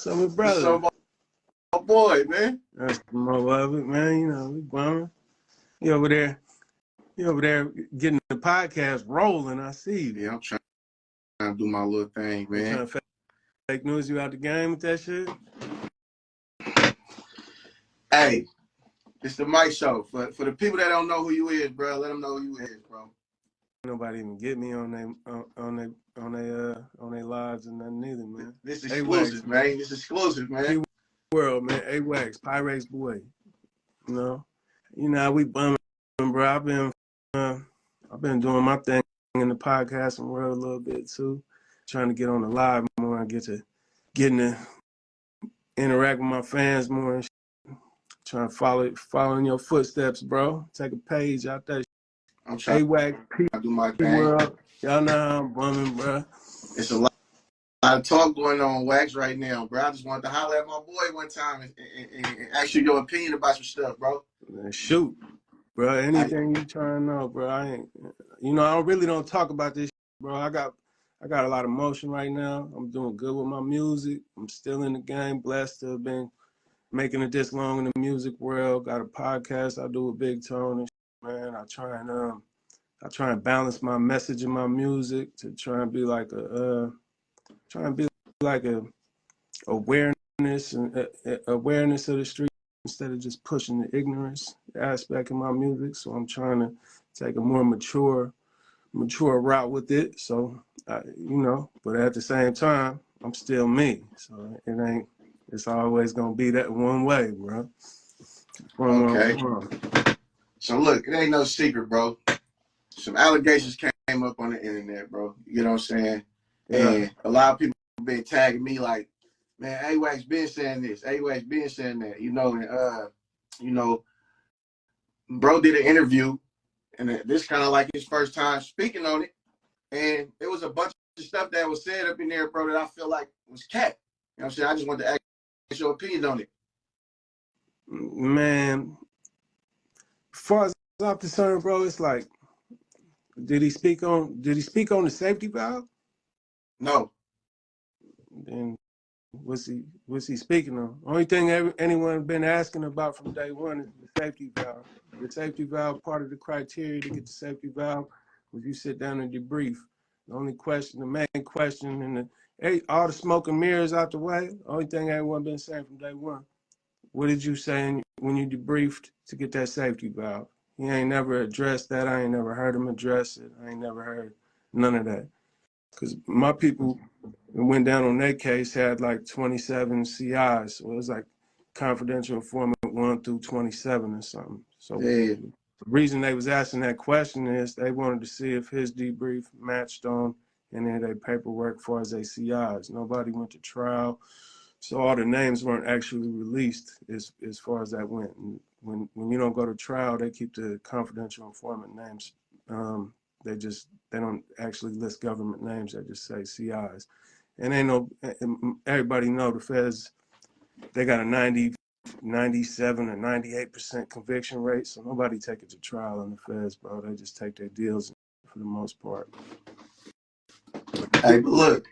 So, What's brother, up, my boy, man? that's more of it, man. You know, we bumming. You over there getting the podcast rolling. I see you. Yeah, I'm trying to do my little thing, You man. trying to fake news you out the game with that shit? Hey, it's the Mike Show. For the people that don't know who you is, bro, let them know who you is, bro. Nobody even get me on they lives and nothing neither, man. This is AWAX, exclusive, man. This is exclusive, man. Key World, man. AWAX, Pyrex boy. You know, we bumming, bro. I've been doing my thing in the podcasting world a little bit too. Trying to get on the live more and getting to interact with my fans more and trying to follow in your footsteps, bro. Take a page out there. I'm trying AWAC, to do my P thing. World. Y'all know how I'm bumming, bro. It's a lot of talk going on Wax right now, bro. I just wanted to holler at my boy one time and ask you your opinion about some stuff, bro. Man, shoot, bro. Anything you trying to know, bro. I really don't talk about this, bro. I got a lot of motion right now. I'm doing good with my music. I'm still in the game. Blessed to have been making it this long in the music world. Got a podcast I do with Big Tone and shit, man. I try and balance my message in my music to try and be like a awareness of the street instead of just pushing the ignorance aspect of my music. So I'm trying to take a more mature route with it. So but at the same time, I'm still me. So it's always gonna be that one way, bro. Okay. So look, it ain't no secret, bro. Some allegations came up on the internet, bro. You know what I'm saying? Yeah. And a lot of people been tagging me like, man, AWAX been saying this, AWAX been saying that, and bro did an interview, and this kind of like his first time speaking on it, and there was a bunch of stuff that was said up in there, bro, that I feel like was cat. You know what I'm saying? I just want to ask your opinion on it. Man, as far as I'm concerned, bro, it's like, did he speak on the safety valve? No. Then what's he speaking on? Only thing anyone been asking about from day one is the safety valve. The safety valve, part of the criteria to get the safety valve was you sit down and debrief. The only question, the main question, and all the smoke and mirrors out the way, only thing everyone been saying from day one, what did you say when you debriefed to get that safety valve? He ain't never addressed that. I ain't never heard him address it. I ain't never heard none of that. Because my people went down on their case had like 27 CIs. So it was like confidential informant 1 through 27 or something. So Yeah. the reason they was asking that question is they wanted to see if his debrief matched on any of their paperwork as far as their CIs. Nobody went to trial. So all the names weren't actually released as far as that went. And when you don't go to trial, they keep the confidential informant names. They don't actually list government names. They just say CIs. And everybody know the feds, they got a 90, 97 or 98% conviction rate. So nobody take it to trial in the feds, bro. They just take their deals for the most part. Hey, but look.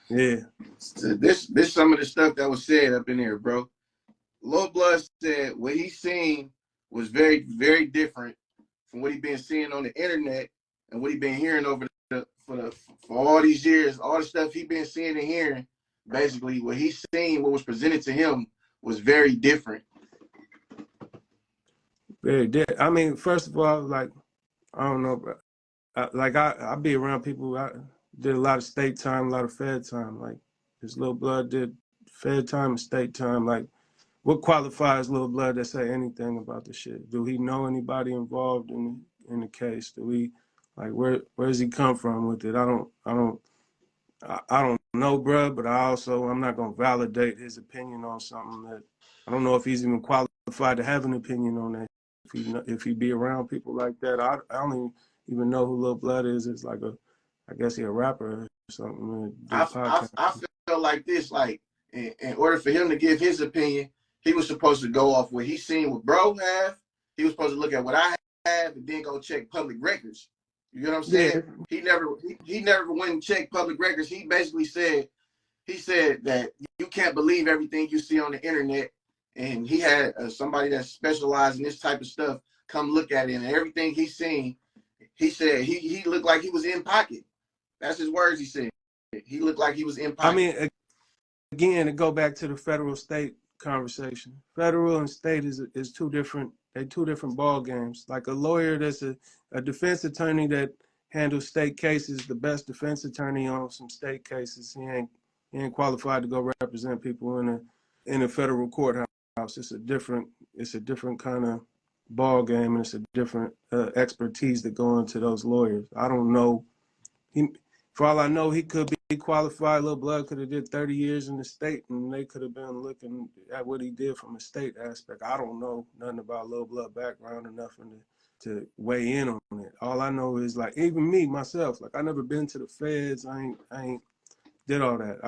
Yeah. This some of the stuff that was said up in here, bro. Lil Blood said what he seen was very, very different from what he been seeing on the internet and what he been hearing for all these years. All the stuff he been seeing and hearing, basically, what he seen, what was presented to him, was very different. Very different. I mean, first of all, like, I don't know, bro. I be around people. I did a lot of state time, a lot of fed time. Like this Lil Blood did fed time and state time. Like, what qualifies Lil Blood to say anything about the shit? Do he know anybody involved in the case? Do we like where does he come from with it? I don't know, bro. But I'm not gonna validate his opinion on something that I don't know if he's even qualified to have an opinion on that. If he be around people like that, I don't even know who Lil Blood is. It's like I guess he a rapper or something. I feel like this, like in order for him to give his opinion, he was supposed to go off what he seen what bro have. He was supposed to look at what I have and then go check public records. You know what I'm saying? Yeah. He never went and checked public records. He basically said he said that you can't believe everything you see on the internet. And he had somebody that specialized in this type of stuff come look at it, and everything he's seen, he said he looked like he was in pocket. That's his words. He said he looked like he was in I pocket. mean, again, to go back to the federal state conversation, federal and state is two different. They two different ball games. Like a lawyer that's a defense attorney that handles state cases, the best defense attorney on some state cases. He ain't qualified to go represent people in a federal courthouse. It's a different kind of ball game, and it's a different expertise that go into those lawyers. I don't know. For all I know, he could be qualified. Lil Blood could have did 30 years in the state, and they could have been looking at what he did from a state aspect. I don't know nothing about Lil Blood background or nothing to weigh in on it. All I know is, like, even me myself, like, I never been to the feds. I ain't did all that.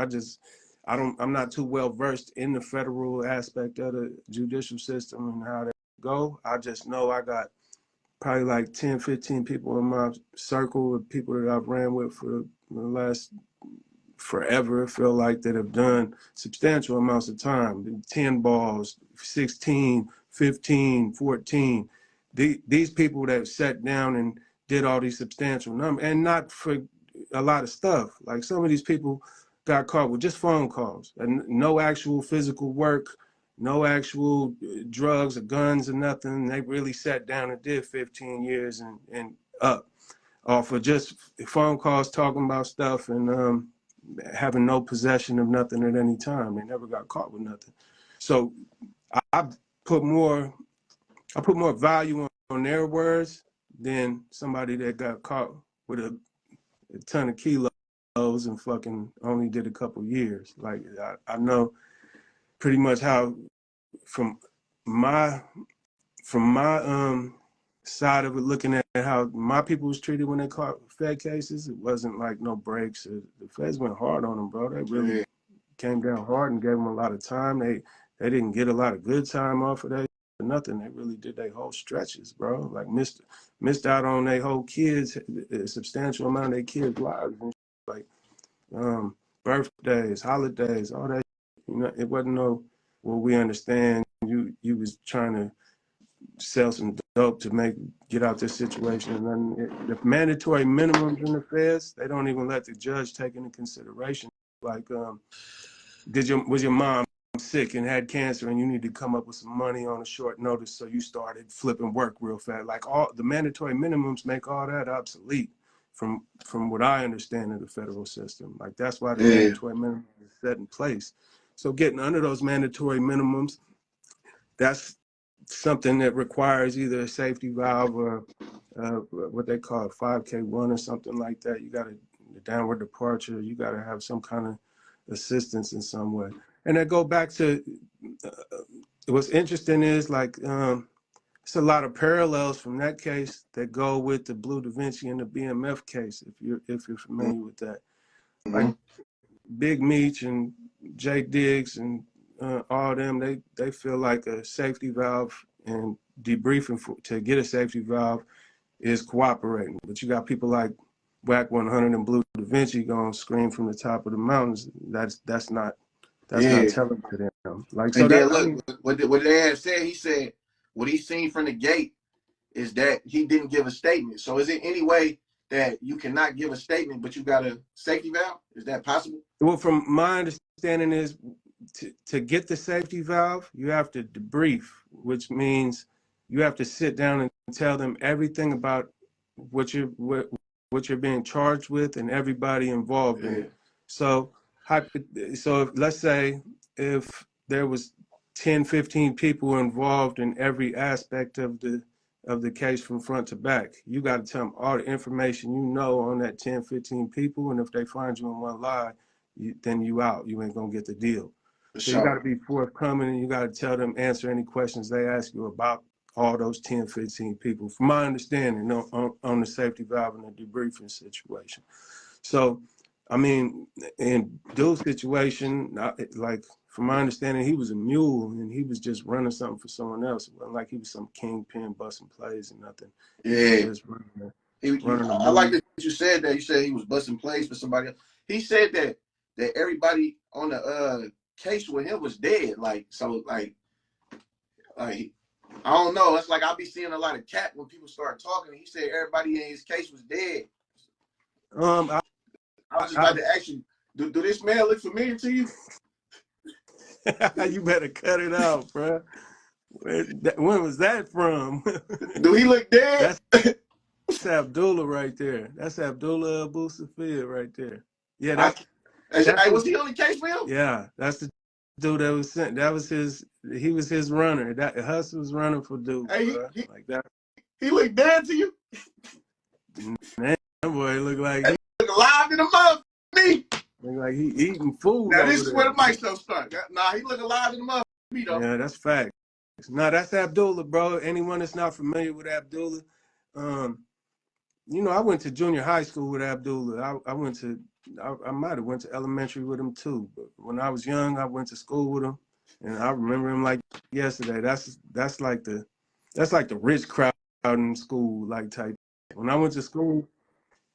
I'm not too well versed in the federal aspect of the judicial system and how that go. I just know I got probably like 10, 15 people in my circle of people that I've ran with for the last forever, feel like, that have done substantial amounts of time, 10 balls, 16, 15, 14. These people that sat down and did all these substantial numbers, and not for a lot of stuff. Like, some of these people got caught with just phone calls and no actual physical work, no actual drugs or guns or nothing. They really sat down and did 15 years and up off of just phone calls, talking about stuff, and having no possession of nothing at any time. They never got caught with nothing. So I put more value on their words than somebody that got caught with a ton of kilos and fucking only did a couple years. Like, I know pretty much how, from my side of it, looking at how my people was treated when they caught Fed cases, it wasn't like no breaks. The Feds went hard on them, bro. They really came down hard and gave them a lot of time. They didn't get a lot of good time off of that. Nothing. They really did their whole stretches, bro. Like, missed out on their whole kids, a substantial amount of their kids' lives, and like birthdays, holidays, all that. You know, it wasn't no, well, we understand you was trying to sell some dope to get out this situation. And then the mandatory minimums in the feds, they don't even let the judge take into consideration. Like, was your mom sick and had cancer and you need to come up with some money on a short notice, so you started flipping work real fast. Like, all the mandatory minimums make all that obsolete from what I understand of the federal system. Like, that's why the mandatory minimum is set in place. So getting under those mandatory minimums, that's something that requires either a safety valve or what they call a 5K1 or something like that. You got a downward departure. You got to have some kind of assistance in some way. And I go back to what's interesting is, like, it's a lot of parallels from that case that go with the Blue Da Vinci and the BMF case, if you're familiar with that. Like, Big Meech and Jay Diggs and all of them, they feel like a safety valve and debriefing to get a safety valve is cooperating. But you got people like Whack 100 and Blue Da Vinci going to scream from the top of the mountains. That's not telling to them. Like, so and then that, look, I mean, what they had said, he said what he seen from the gate is that he didn't give a statement. So is it any way that you cannot give a statement, but you got a safety valve? Is that possible? well, from my understanding is, to get the safety valve, you have to debrief, which means you have to sit down and tell them everything about what you're being charged with and everybody involved in it. So let's say if there was 10, 15 people involved in every aspect of the case from front to back, you got to tell them all the information you know on that 10, 15 people, and if they find you in one lie, then you out. You ain't gonna get the deal. So you got to be forthcoming, and you got to tell them, answer any questions they ask you about all those 10, 15 people, from my understanding, on the safety valve and the debriefing situation. So, I mean, in Dude's situation, like, from my understanding, he was a mule and he was just running something for someone else. It wasn't like he was some kingpin busting plays and nothing. Yeah. Just running I like that you said that. You said he was busting plays for somebody else. He said that that everybody on the case with him was dead. Like, so like I don't know. It's like I'll be seeing a lot of cat when people start talking. He said everybody in his case was dead. I, I was just about to ask you, do this man look familiar to you? you better cut it out, bro. When was that from? Do he look dead? That's Abdullah right there. That's Abdullah Abu Safia right there. Yeah, Hey, was he on the case with him? Yeah, that's the dude that was sent. That was his. He was his runner. That Huss was running for dude, Hey, bro. Like that. He looked dead to you? Man, that boy look like he look alive in the mouth. Me. Look like he eating food. Now over this is there. where the mic stuff start. Nah, he look alive in the mouth. Me though. Yeah, that's fact. No, that's Abdullah, bro. Anyone that's not familiar with Abdullah, you know, I went to junior high school with Abdullah. I might have went to elementary with him too. But when I was young, I went to school with him, and I remember him like yesterday. That's like the rich crowd in school, like type. When I went to school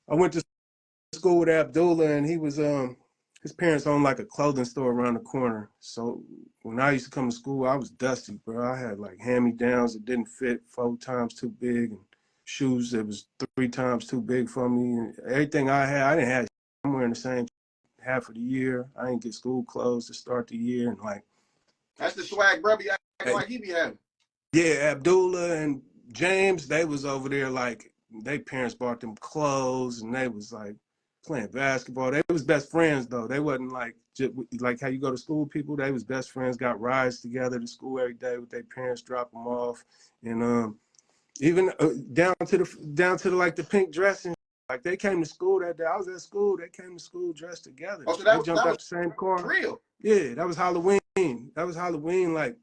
with Abdullah, and he was his parents owned like a clothing store around the corner. So when I used to come to school, I was dusty, bro. I had like hand-me-downs that didn't fit, 4 times too big, and shoes that was 3 times too big for me. And everything I had, I didn't have. I'm wearing the same half of the year. I didn't get school clothes to start the year, and like that's the swag, bro. Be acting like he be having. Yeah, Abdullah and James, they was over there like they parents bought them clothes, and they was like playing basketball. They was best friends though. They wasn't like just like how you go to school people. They was best friends, got rides together to school every day with their parents, drop them off, and even down to the like the pink dressing. Like they came to school that day. I was at school. They came to school dressed together. Oh, so they jumped out the same car. Real. Yeah, that was Halloween. That was Halloween. Like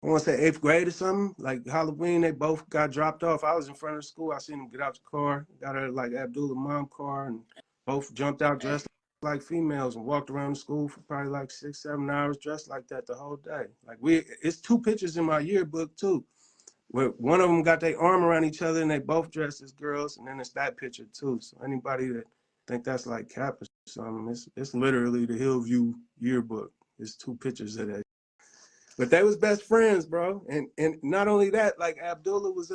I want to say 8th grade or something. Like Halloween, they both got dropped off. I was in front of the school. I seen them get out the car. Got her like Abdullah's mom car, and both jumped out dressed like females and walked around the school for probably like 6, 7 hours dressed like that the whole day. Like it's 2 pictures in my yearbook too, where one of them got their arm around each other and they both dressed as girls, and then it's that picture too. So anybody that think that's like cap or something, it's literally the Hillview yearbook. It's 2 pictures of that. But they was best friends, bro. And not only that, like Abdullah was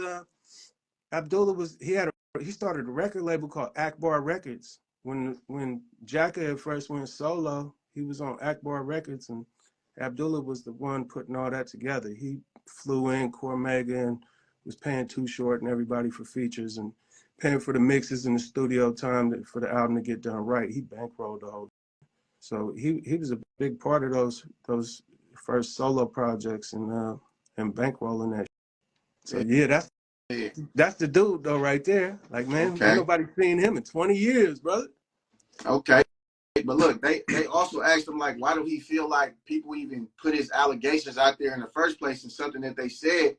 he started a record label called Akbar Records. When Jacka at first went solo, he was on Akbar Records, and Abdullah was the one putting all that together. He flew in Cormega and was paying Too Short and everybody for features and paying for the mixes in the studio time for the album to get done right. He bankrolled the whole. So he was a big part of those first solo projects and bankrolling that. So yeah, that's the dude though right there. Like man, ain't nobody seen him in 20 years, brother. Okay. But look, they also asked him like, why do he feel like people even put his allegations out there in the first place? And something that they said,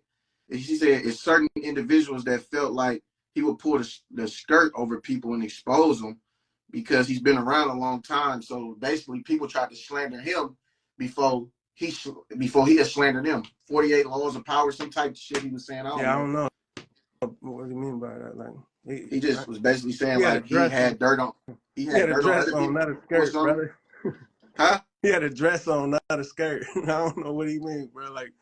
he said, it's certain individuals that felt like he would pull the skirt over people and expose them because he's been around a long time. So basically, people tried to slander him before he had slandered them. 48 laws of power, some type of shit he was saying. I don't know. What do you mean by that? Like he just was basically saying like he had dirt on. He had a dress on, not a skirt, brother. Huh? He had a dress on, not a skirt. I don't know what he mean, bro. Like,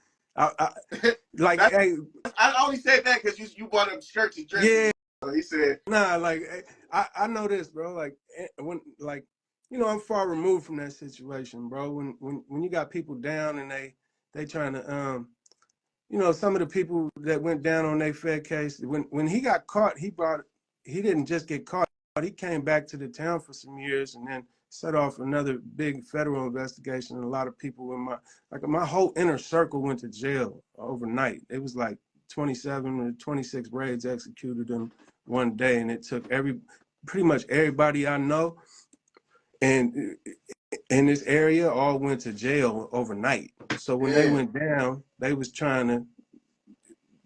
like, hey, I only said that because you brought up skirts and dresses. Yeah. So he said, nah, like, I know this, bro. Like, when, like, you know, I'm far removed from that situation, bro. When you got people down and they trying to, you know, some of the people that went down on their Fed case, when he got caught, he didn't just get caught. He came back to the town for some years and then set off another big federal investigation. And a lot of people in my whole inner circle went to jail overnight. It was like 27 or 26 raids executed in one day. And it took pretty much everybody I know and in this area all went to jail overnight. So when they went down, they was trying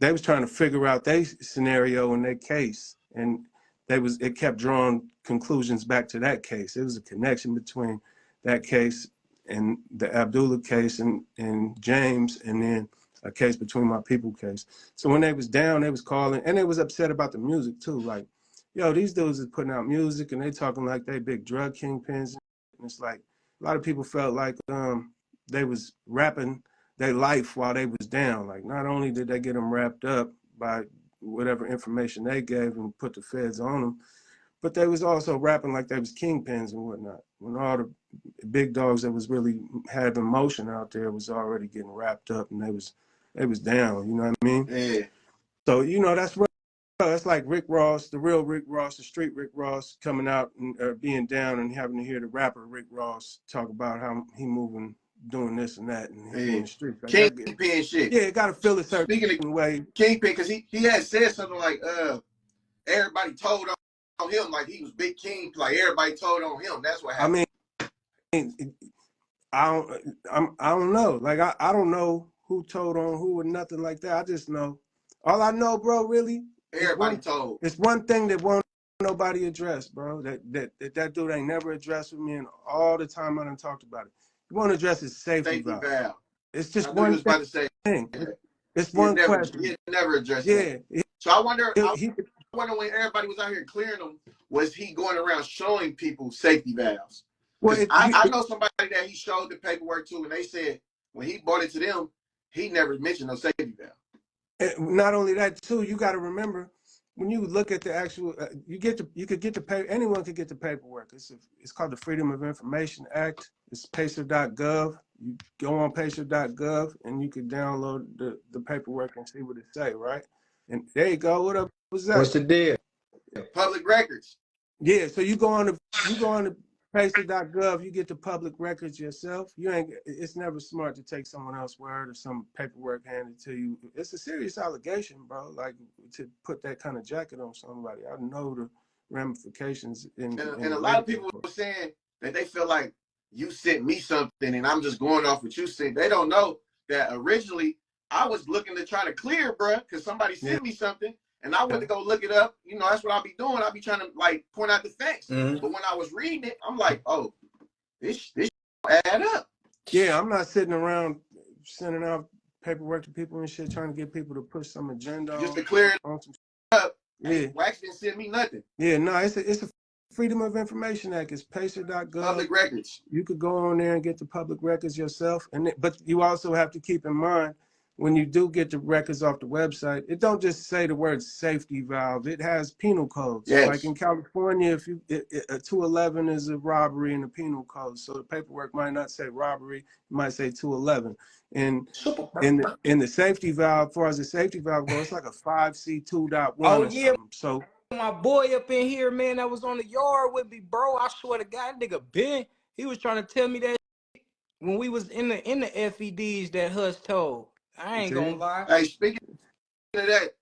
to figure out their scenario in their case. And it kept drawing conclusions back to that case. It was a connection between that case and the Abdullah case and James, and then a case between my people case. So when they was down, they was calling, and they was upset about the music too. Like yo, these dudes is putting out music and they talking like they big drug kingpins. And it's like a lot of people felt like they was rapping their life while they was down. Like not only did they get them wrapped up by whatever information they gave and put the feds on them, but they was also rapping like they was kingpins and whatnot. When all the big dogs that was really having motion out there was already getting wrapped up and they was down. You know what I mean? Yeah. So you know that's like Rick Ross, the real Rick Ross, the street Rick Ross, coming out and being down and having to hear the rapper Rick Ross talk about how he moving, doing this and that, and in the street. Like Kingpin shit. Yeah, it got to feel a certain Speaking way. Kingpin, because he had said something like, everybody told on him like he was Big King, like everybody told on him. That's what happened. I mean, I don't know. Like I don't know who told on who or nothing like that. I just know. All I know, bro, really, everybody told. It's one thing that won't nobody address, bro. That dude ain't never addressed with me, and all the time I done talked about it. He won't address his safety valve. It's just one thing. About to say, it's one question. He never addressed that. So I wonder when everybody was out here clearing them, was he going around showing people safety valves? Well, I know somebody that he showed the paperwork to, and they said when he brought it to them, he never mentioned no safety valve. Not only that, too, you got to remember when you look at the actual, you could get the paper. Anyone could get the paperwork. It's called the Freedom of Information Act. It's pacer.gov. You go on pacer.gov and you can download the paperwork and see what it say, right? And there you go. What up? What's that? What's the deal? Public records. Yeah. So you go on the pacer.gov, you get the public records yourself. It's never smart to take someone else's word or some paperwork handed to you. It's a serious allegation, bro. Like to put that kind of jacket on somebody. I know the ramifications. And a lot of people were saying that they feel like you sent me something and I'm just going off what you said. They don't know that originally I was looking to try to clear, bro, because somebody sent me something. And I went to go look it up. You know, that's what I'll be doing. I'll be trying to like point out the facts. But when I was reading it, I'm like, oh, this add up. Yeah, I'm not sitting around sending out paperwork to people and shit, trying to get people to push some agenda just to clear it up. Yeah, Wax didn't send me nothing. Yeah, no, it's a Freedom of Information Act. It's pacer.gov. Public records. You could go on there and get the public records yourself, but you also have to keep in mind, when you do get the records off the website, it don't just say the word safety valve. It has penal codes. Yes. Like in California, if a 211 is a robbery in the penal code, so the paperwork might not say robbery, it might say 211. And in the safety valve, as far as the safety valve goes, it's like a 5C2.1 oh, or yeah. something. So my boy up in here, man, that was on the yard with me, bro. I swear to God, nigga Ben, he was trying to tell me that when we was in the FEDs that Hus told. I ain't gonna lie. Hey, speaking of that,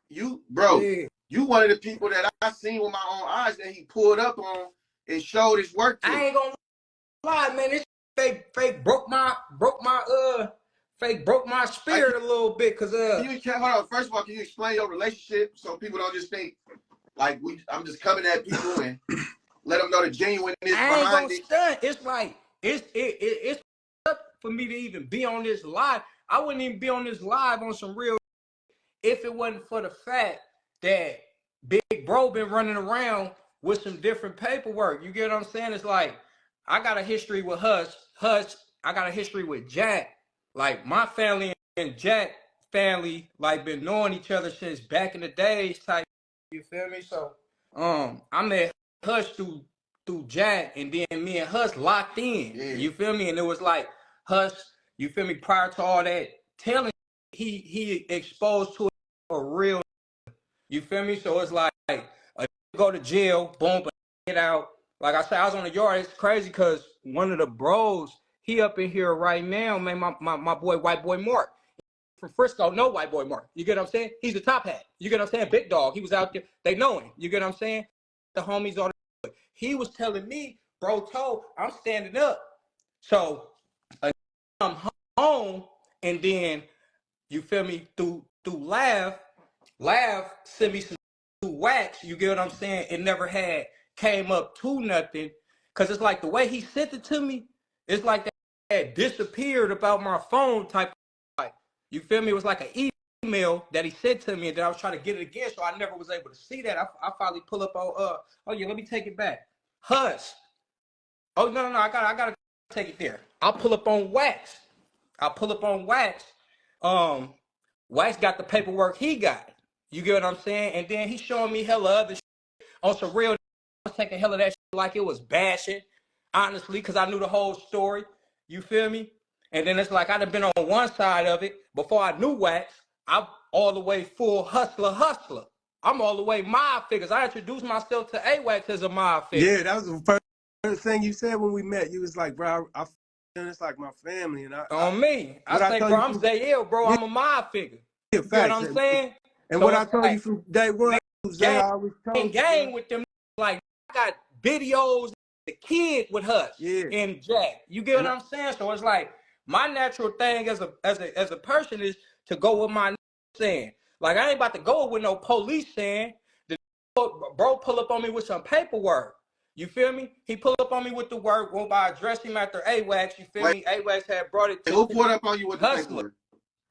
you one of the people that I seen with my own eyes that he pulled up on and showed his work to. I ain't gonna lie, man. This fake broke my spirit a little bit, cause hold on. First of all, can you explain your relationship so people don't just think like I'm just coming at people and let them know the genuineness behind it? Stunt. It's like it's up for me to even be on this live. I wouldn't even be on this live on some real if it wasn't for the fact that Big Bro been running around with some different paperwork. You get what I'm saying? It's like I got a history with Hus. I got a history with Jack. Like my family and Jack family like been knowing each other since back in the days type. You feel me? So I met Hus through Jack, and then me and Hus locked in. Yeah. You feel me? And it was like Hus, you feel me, prior to all that telling, he exposed to a real, you feel me? So it's like go to jail, boom, but get out. Like I said, I was on the yard. It's crazy because one of the bros, he up in here right now, man, my boy, White Boy Mark. From Frisco, know White Boy Mark. You get what I'm saying? He's the top hat. You get what I'm saying? Big dog. He was out there. They know him. You get what I'm saying? The homies all the he was telling me, bro, told I'm standing up. So I'm home, and then you feel me through LiVE sent me some wax. You get what I'm saying? It never came up to nothing, cause it's like the way he sent it to me. It's like that disappeared about my phone type. You feel me? It was like an email that he sent to me, and then I was trying to get it again, so I never was able to see that. I finally pull up on oh yeah, let me take it back. Hus. Oh no, I gotta take it there. I'll pull up on Wax. Wax got the paperwork he got. You get what I'm saying? And then he's showing me hella other shit on some real. I was taking hella that shit like it was bashing, honestly, because I knew the whole story. You feel me? And then it's like I'd have been on one side of it before I knew Wax. I'm all the way full hustler. I'm all the way mob figures. I introduced myself to AWAX as a mob figure. Yeah, that was the first thing you said when we met. You was like, bro, I feel it's like my family. And On me. I what I say, told bro, you I'm from, Zayel, bro. yeah, I'm a mob figure. yeah, You get what facts. I'm saying? And So what I it's told you like, from day one, Zay always told you, gang bro. with them. Like, I got videos, the kid with us Yeah. and Jack. You get And what I'm saying? So it's like my natural thing as a person is to go with my saying. Like, I ain't about to go with no police saying. The bro pull up on me with some paperwork. You feel me? He pulled up on me with the work. Went by address him after AWAX. You feel Wait, me? AWAX had brought it to who pulled up on you with the Hustler.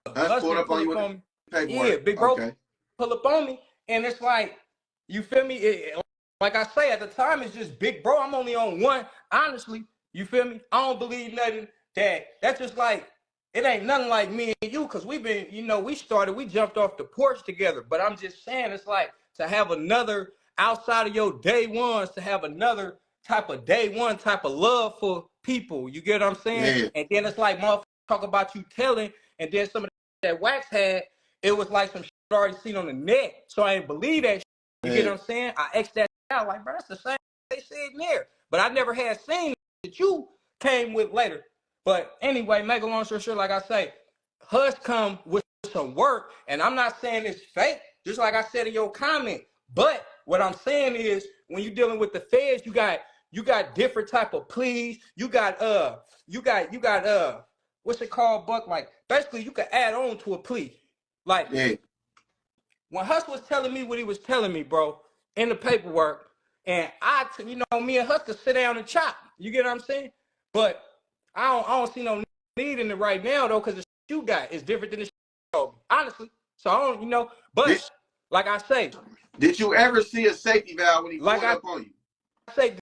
paperwork? Us pulled Hustler up on pull you up with on me. the Yeah, paperwork. big bro Okay. pull up on me. And it's like, you feel me? Like I say, at the time, it's just big bro. I'm only on one. Honestly, you feel me? I don't believe nothing that's just like, it ain't nothing like me and you, because we've been, we jumped off the porch together. But I'm just saying, it's like to have another outside of your day ones, to have another type of day one type of love for people. You get what I'm saying? Yeah. And then it's like, motherfucker, talk about you telling, and then some of that Wax had, it was like some shit I already seen on the net. So I ain't believe that shit. You get what I'm saying? I X'd that out like, bro, that's the same they said in there. But I never had seen that you came with later. But anyway, make a long story short, like I say, Hus come with some work, and I'm not saying it's fake, just like I said in your comment. But what I'm saying is, when you're dealing with the feds, you got different type of pleas. You got what's it called, Buck? Like, basically, you can add on to a plea. Like, Yeah. when Hus was telling me what he was telling me, bro, in the paperwork, and me and Hus could sit down and chop. You get what I'm saying? But I don't see no need in it right now, though, because the shit you got is different than the shit you told me, honestly. So I don't, but like I say, Did you ever see a safety valve when he like pulled I up on you? say,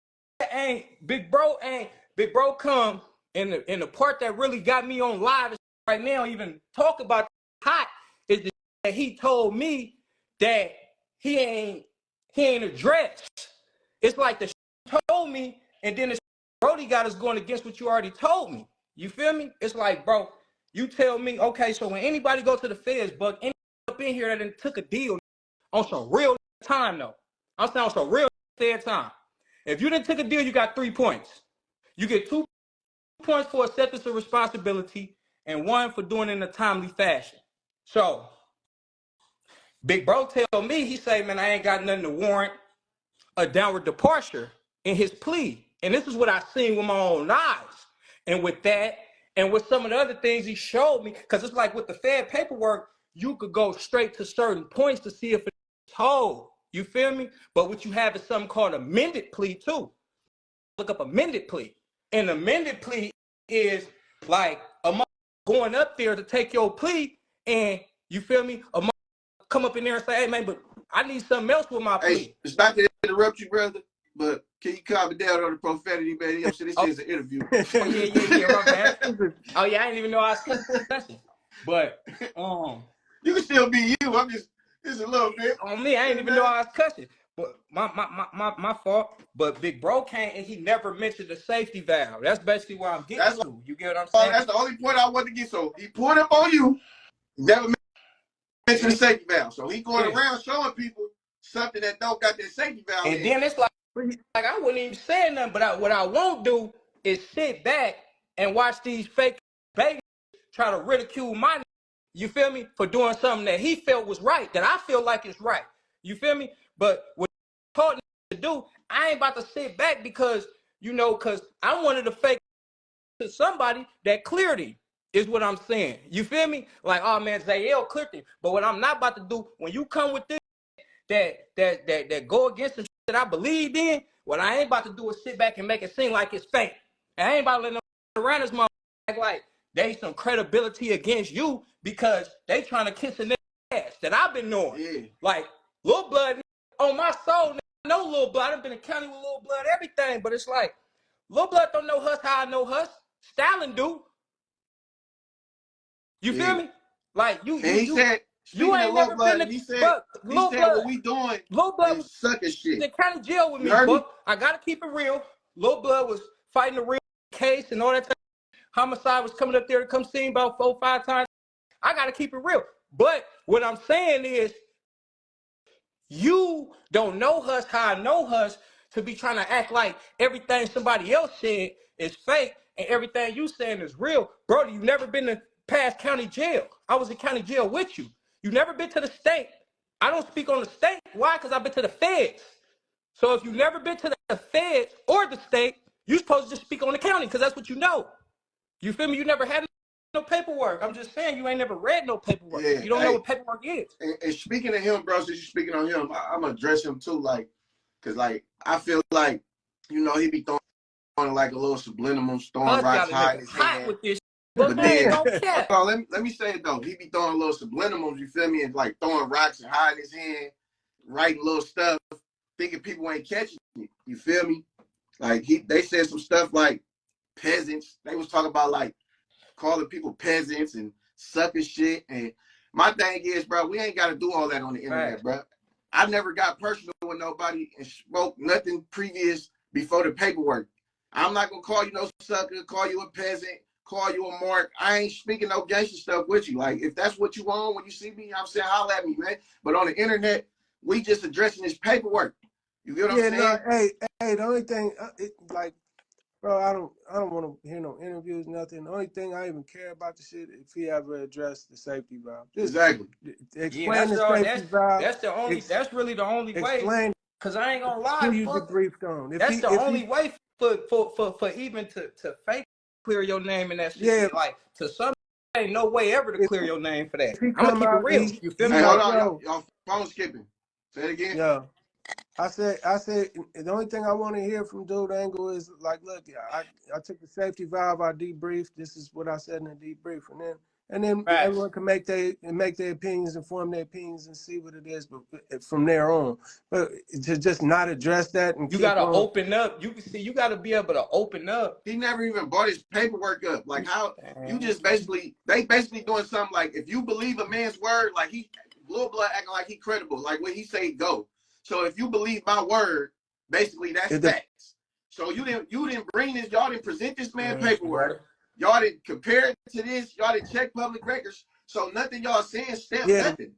Big Bro come in the part that really got me on live right now, even talk about hot, is the that he told me that he ain't addressed. It's like the told me, and then the Brody got us going against what you already told me. You feel me? It's like, bro, you tell me, okay, so when anybody go to the feds, Buck, anybody up in here that took a deal on some real time, though. I'm saying on some real fair time. If you didn't take a deal, you got 3 points. You get 2 points for acceptance of responsibility and 1 for doing it in a timely fashion. So, Big Bro tell me, he say, man, I ain't got nothing to warrant a downward departure in his plea. And this is what I seen with my own eyes. And with that, and with some of the other things he showed me, because it's like with the Fed paperwork, you could go straight to certain points to see if it's whole. You feel me? But what you have is something called amended plea too. Look up amended plea. And amended plea is like a mother going up there to take your plea, and you feel me? A mother come up in there and say, hey man, but I need something else with my plea. Hey, it's not to interrupt you, brother, but can you calm it down on the profanity, man? You know, so this is an interview. Oh yeah, my bad. Oh yeah, I didn't even know I was cussing. But you can still be you. I'm just a little bit. On me, I didn't even know I was cussing. But my fault. But Big Bro came and he never mentioned the safety valve. That's basically where I'm getting to. You get what I'm saying? That's the only point I want to get. So he pulled up on you, never mentioned the safety valve. So he going around showing people something that don't got that safety valve. And then it's like I wouldn't even say nothing, but what I won't do is sit back and watch these fake babies try to ridicule my, you feel me, for doing something that he felt was right, that I feel like is right. You feel me? But what he taught me to do, I ain't about to sit back because I wanted to fake to somebody that cleared him, is what I'm saying. You feel me? Like, oh man, Zayel cleared him. But what I'm not about to do, when you come with this, that go against the shit that I believed in, what I ain't about to do is sit back and make it seem like it's fake. And I ain't about to let them around this motherfucker act like they some credibility against you because they trying to kiss a nigga that I've been knowing. Yeah. Like, Lil Blood, on my soul, I know Lil Blood. I've been in county with Lil Blood, everything. But it's like, Lil Blood don't know Hus how I know Hus. Stalin do. You feel Yeah. me? Like, And he said, you speaking of ain't Lil never been Blood, to, he said, but Lil what Blood, we doing Lil Blood was is sucker shit. in county jail with You me, heard me? but I gotta keep it real. Lil Blood was fighting the real case and all that. Homicide was coming up there to come see him about 4 or 5 times. I gotta keep it real. But what I'm saying is, you don't know Hus how I know Hus to be trying to act like everything somebody else said is fake and everything you saying is real. Bro, you never been to past county jail. I was in county jail with you. You never been to the state. I don't speak on the state. Why? Because I've been to the feds. So if you've never been to the feds or the state, you're supposed to just speak on the county because that's what you know. You feel me? You never had no paperwork. I'm just saying you ain't never read no paperwork. Yeah. You don't know what paperwork is. And speaking of him, bro, since you're speaking on him, I'm gonna address him too, like, cause like I feel like, you know, he be throwing like a little subliminal, throwing Us rocks got a high in nigga his hot hand. with this shit, But but I ain't then, gonna care. let me say it though. He be throwing little subliminals, you feel me, and like throwing rocks and high in his hand, writing little stuff, thinking people ain't catching it. You feel me? Like they said some stuff like peasants. They was talking about like calling people peasants and sucking shit. And my thing is, bro, we ain't got to do all that on the internet, Right. bro. I never got personal with nobody and spoke nothing previous before the paperwork. I'm not gonna call you no sucker, call you a peasant, call you a mark. I ain't speaking no gangster stuff with you. Like, if that's what you want when you see me, I'm saying holla at me, man. But on the internet, we just addressing this paperwork. You get what I'm saying? No, hey, the only thing, like, bro, I don't want to hear no interviews, nothing. The only thing I even care about the shit if he ever addressed the safety valve. Just Exactly. explain the safety valve. That's really the only way. Explain Cause I ain't gonna lie, who you fuck. debriefed on. That's the only way for even to fake clear your name and that shit. Yeah. Like, to some, ain't no way ever to clear your name for that. If he I'm gonna come keep it out, real. You feel me? Hey, hold like, on, y'all phone skipping. Say it again. Yeah. I said the only thing I want to hear from Dude Angle is like, look, I took the safety valve, I debriefed. This is what I said in the debrief, and then Facts. everyone can make their opinions and form their opinions and see what it is, but from there on. But to just not address that and You keep gotta on. open up. You can see. You gotta be able to open up. He never even brought his paperwork up. Like, how you just basically doing something like, if you believe a man's word, like Lil Blood acting like he credible, like when he say go. So if you believe my word, basically that's facts. So you didn't bring this, y'all didn't present this man paperwork. Y'all didn't compare it to this, y'all didn't check public records. So nothing y'all saying stamped nothing.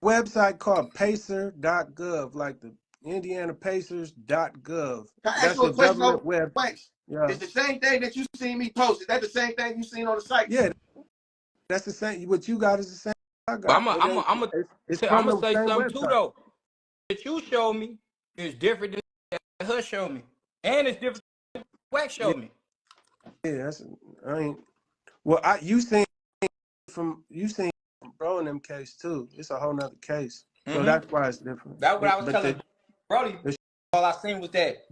Website called pacer.gov, like the Indiana Pacers.gov. That's a government web. Yeah. It's the same thing that you seen me post. Is that the same thing you seen on the site? Yeah, that's the same. What you got is the same. I got. I'm gonna say something too though. That you show me is different than her show me, and it's different than Wax showed me. Yeah, you seen from bro in them case too. It's a whole nother case, so that's why it's different. That's what I was telling Brody. All I seen was that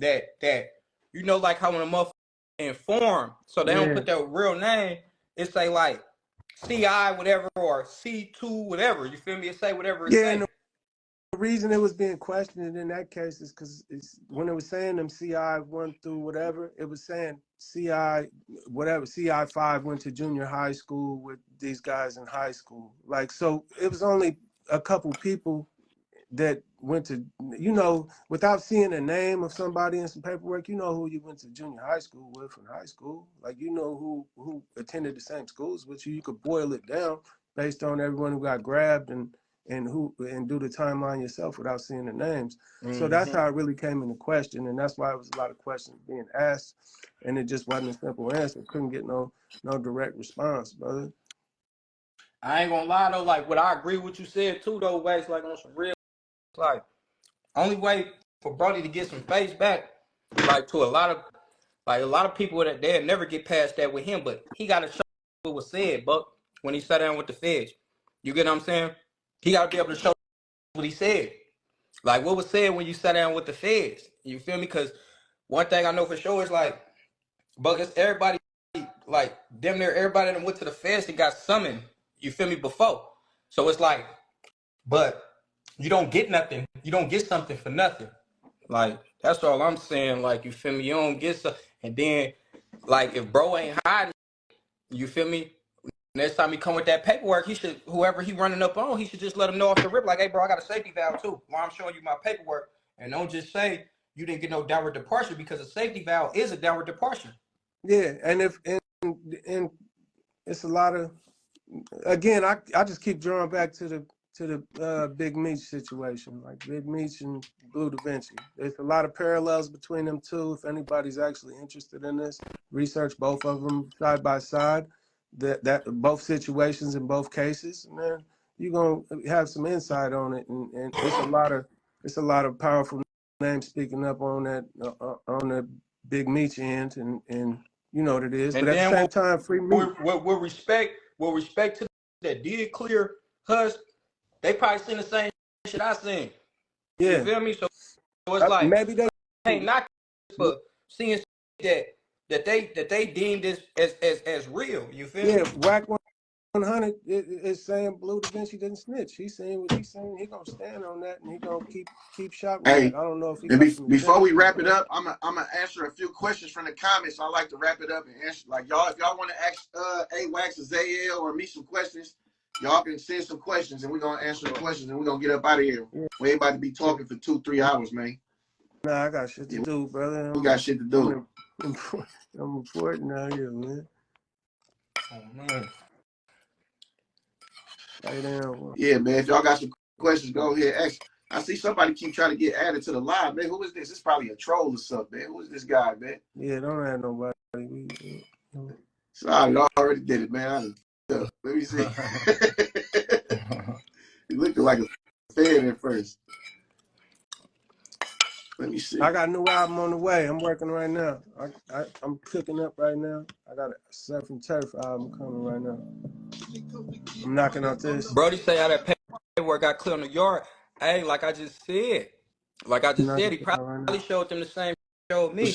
you know, like how when a motherfucker inform, so they don't put their real name. It say like CI whatever or C2 whatever. You feel me? It say whatever it say. The reason it was being questioned in that case is because when it was saying them CI 1 through whatever, it was saying CI whatever, CI 5 went to junior high school with these guys in high school. Like, so it was only a couple people that went to, without seeing the name of somebody in some paperwork, who you went to junior high school with in high school. Like, who attended the same schools with you. You could boil it down based on everyone who got grabbed and do the timeline yourself without seeing the names. So that's how it really came into question, and that's why it was a lot of questions being asked, and it just wasn't a simple answer. Couldn't get no direct response, brother. I ain't gonna lie though, like what I agree with you said too though, Wax, like on some real, like only way for Brody to get some face back, like to a lot of people that they'll never get past that with him, but he gotta show what was said, but when he sat down with the feds. You get what I'm saying? He gotta be able to show what he said. Like what was said when you sat down with the feds. You feel me? Because one thing I know for sure is like, because everybody, like damn near everybody that went to the feds that got summoned, you feel me, before. So it's like but you don't get nothing. You don't get something for nothing. Like, that's all I'm saying. Like, you feel me? You don't get some, and then, like, if bro ain't hiding, you feel me? Next time he come with that paperwork, he should, whoever he running up on, he should just let him know off the rip, like, hey, bro, I got a safety valve too. While I'm showing you my paperwork, and don't just say you didn't get no downward departure, because a safety valve is a downward departure. Yeah, and and it's a lot of, again, I just keep drawing back to the Big Meech situation, like Big Meech and Blue Da Vinci. There's a lot of parallels between them two. If anybody's actually interested in this, research both of them side by side. That both situations in both cases, and then you're gonna have some insight on it. And it's a lot of powerful names speaking up on the Big Meech end, and you know what it is. And But at the then same time, free Meech. with respect to that did clear Hus, they probably seen the same shit I seen. Yeah. You feel me? So it's like, maybe they ain't not for seeing that they deemed this as real. You feel me? WAC 100 is saying Blue Da Vinci didn't snitch. He's saying what he's saying. He gonna stand on that, and he gonna keep shouting that. I don't know if he. And before we wrap it up, I'm gonna answer a few questions from the comments. I like to wrap it up and answer, like, y'all. If y'all want to ask AWAX or Zael or me some questions, y'all can send some questions, and we're gonna answer the questions, and we're gonna get up out of here. Yeah. We ain't about to be talking for 2-3 hours, man. Nah, I got shit to do, brother. We got shit to do. I'm important out here, man. Oh man. Lay down. Yeah, man. If y'all got some questions, go ahead. Ask. I see somebody keep trying to get added to the live, man. Who is this? It's probably a troll or something, man. Who is this guy, man? Yeah, don't add nobody. Sorry, I already did it, man. Let me see. He looked like a fan at first. Let me see. I got a new album on the way. I'm working right now. I'm cooking up right now. I got a Surf and Turf album coming right now. I'm knocking out this. Brody say how that paperwork got clear on the yard. Hey, like I just said, he probably showed them the same showed me.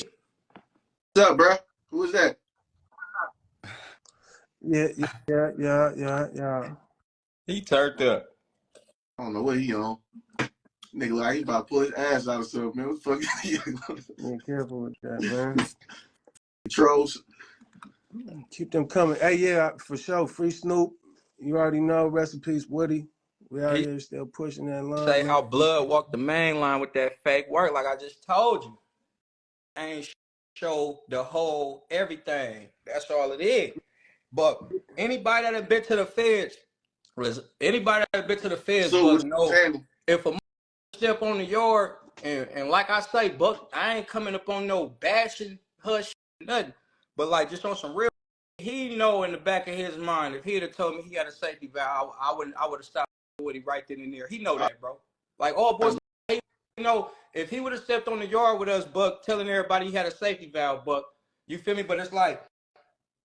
What's up, bro? Who is that? Yeah. He turned up. I don't know what he on. Nigga, like he about to pull his ass out of something, man. What the fuck? Be careful with that, man. Trolls. Keep them coming. Hey, yeah, for sure. Free Snoop. You already know. Rest in peace, Woody. We out here still pushing that line. Say how Blood walked the main line with that fake work, like I just told you. Ain't show the whole everything. That's all it is. But anybody that have been to the feds, So know if a step on the yard, and like I say, Buck, I ain't coming up on no bashing, hush, nothing. But like just on some real, he know in the back of his mind, if he'd have told me he had a safety valve, I would have stopped Woody right then and there. He know that, bro. Like all boys, you know, if he would have stepped on the yard with us, Buck, telling everybody he had a safety valve, Buck, you feel me? But it's like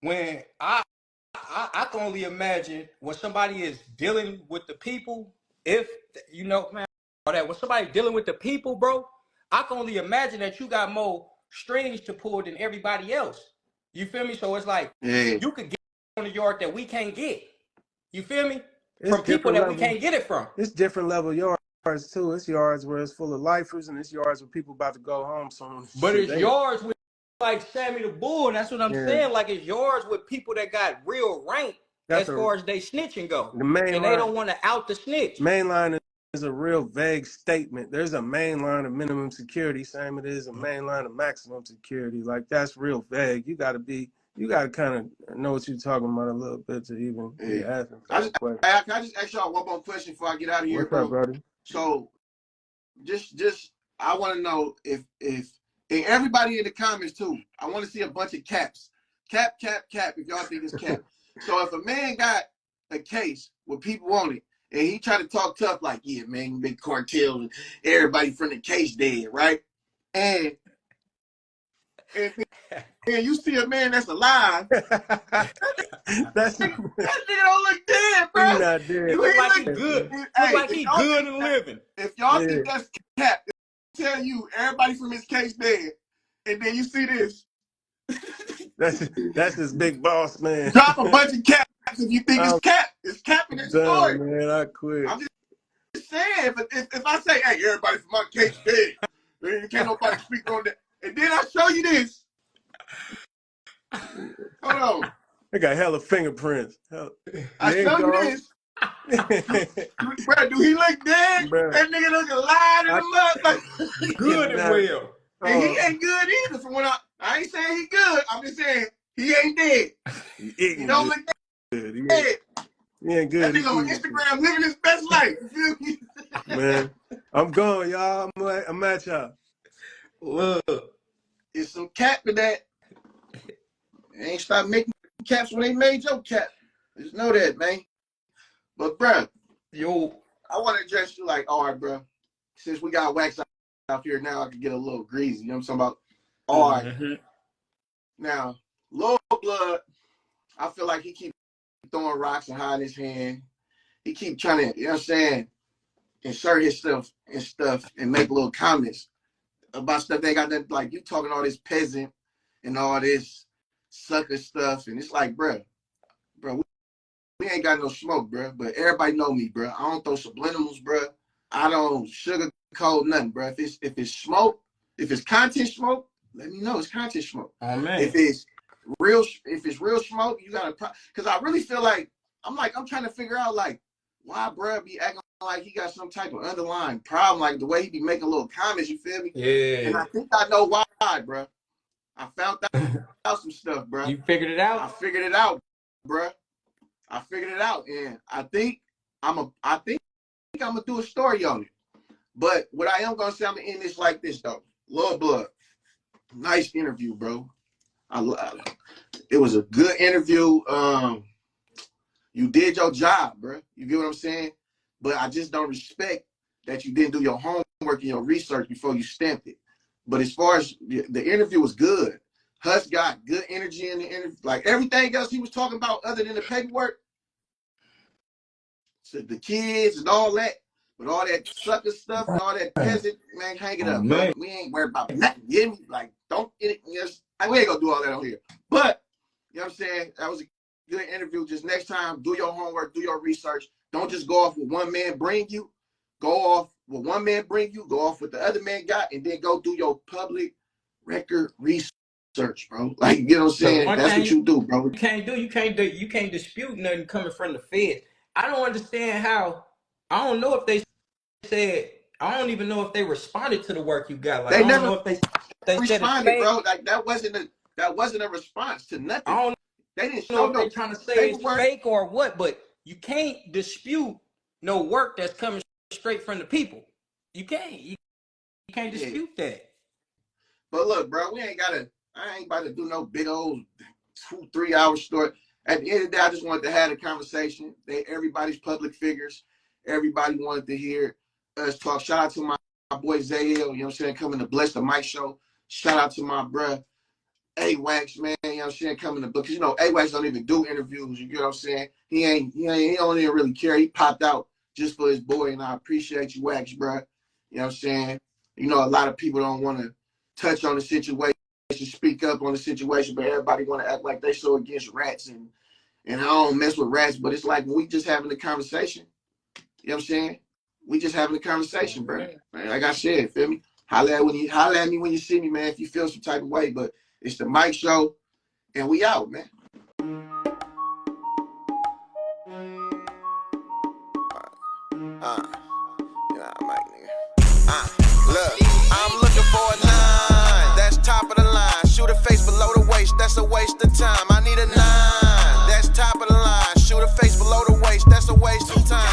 when I can only imagine when somebody is dealing with the people, if you know, man, all that when somebody dealing with the people, bro, I can only imagine that you got more strings to pull than everybody else. You feel me? So it's like you could get on the yard that we can't get. You feel me? From people that we can't get it from. It's different level yards too. It's yards where it's full of lifers, and it's yards where people about to go home soon. But it's yards with like Sammy the Bull. That's what I'm saying. Like it's yards with people that got real rank as far as they snitching go. And they don't want to out the snitch. Main line is a real vague statement. There's a main line of minimum security, same it is a main line of maximum security. Like that's real vague. You got to kind of know what you're talking about a little bit to even be asking. Can I just ask y'all one more question before I get out of here, bro? What's up, brother? So, just I want to know if and everybody in the comments too. I want to see a bunch of caps, cap. If y'all think it's cap. So if a man got a case with people on it, and he try to talk tough, like, yeah, man, big cartel, and everybody from the case dead, right? And you see a man that's alive. that nigga don't look dead, bro. He's not dead. He look like he good. Look like he good and living. If y'all think that's cap, tell you everybody from his case dead, and then you see this. that's his big boss, man. Drop a bunch of caps if you think it's cap. It's capping his story. Man, I quit. I'm just saying, if I say, hey, everybody from my case dead, can't nobody speak on that, and then I show you this. Hold on. They got hella fingerprints. I show you this. Bro, do he look dead? Bruh. That nigga look alive in the motherfucker. Good and well. And he ain't good either. From what I ain't saying he good. I'm just saying he ain't dead. He don't look good. dead. He ain't good. That nigga on Instagram living his best life. You feel me? Man, I'm going, y'all. I'm at y'all. Look, it's some cap to that. They ain't stop making caps when they made your cap. Just know that, man. But, bro, I want to address you like, all right, bro. Since we got wax out here now, I can get a little greasy. You know what I'm talking about? All right. Now, Lil Blood, I feel like he keep throwing rocks and hiding his hand. He keep trying to, you know what I'm saying, insert his stuff and make little comments about stuff they got nothing, like you talking all this peasant and all this sucker stuff. And it's like, bro, we ain't got no smoke, bro. But everybody know me, bro. I don't throw subliminals, bro. I don't sugarcoat nothing, bro. If it's smoke, if it's content smoke, let me know it's content smoke. Oh man. If it's real smoke, you gotta, because I really feel like I'm trying to figure out like why bro be acting like he got some type of underlying problem, like the way he be making little comments. You feel me? Yeah. And I think I know why, bro. I found out some stuff, bro. You figured it out? I figured it out, bro. I figured it out, and I think I'm gonna do a story on it. But what I am gonna say, I'm gonna end this like this though. Lil Blood, nice interview, bro. It was a good interview. You did your job, bro. You get what I'm saying? But I just don't respect that you didn't do your homework and your research before you stamped it. But as far as the interview was good. Hus got good energy in the interview. Like everything else he was talking about other than the paperwork, so the kids and all that, but all that sucker stuff and all that peasant, man, hang it up, man. We ain't worried about nothing. You hear me? Like, don't get it. Just, we ain't gonna do all that on here. But, you know what I'm saying? That was a good interview. Just next time, do your homework, do your research. Don't just go off what one man bring you. Go off what one man bring you. Go off what the other man got, and then go do your public record research, bro. Like, you know what I'm saying? So that's what you do, bro. You can't dispute nothing coming from the Fed. I don't understand how. I don't know if they said. I don't even know if they responded to the work you got. Like, They I don't never know if they responded, bro. Like that wasn't a response to nothing. I don't They didn't know show if no they're trying to say paperwork. it's fake or what, but you can't dispute no work that's coming straight from the people. You can't. You can't dispute that. But look, bro, I ain't about to do no big old 2-3 hour story. At the end of the day, I just wanted to have a conversation. Everybody's public figures. Everybody wanted to hear us talk. Shout out to my boy Zael, you know what I'm saying, coming to bless the mic show. Shout out to my bruh AWAX, man, you know what I'm saying, coming to book. Because, you know, AWAX don't even do interviews, you know what I'm saying? He don't even really care. He popped out just for his boy, and I appreciate you, Wax, bruh. You know what I'm saying? You know, a lot of people don't want to touch on the situation, speak up on the situation, but everybody want to act like they so against rats, and I don't mess with rats, but it's like we just having a conversation. You know what I'm saying? We just having a conversation, bro. Man, like I said, feel me? Holla at me when you see me, man, if you feel some type of way. But it's the mic show, and we out, man. Look, I'm looking for a 9. That's top of the line. Shoot a face below the waist. That's a waste of time. I need a 9. That's top of the line. Shoot a face below the waist. That's a waste of time.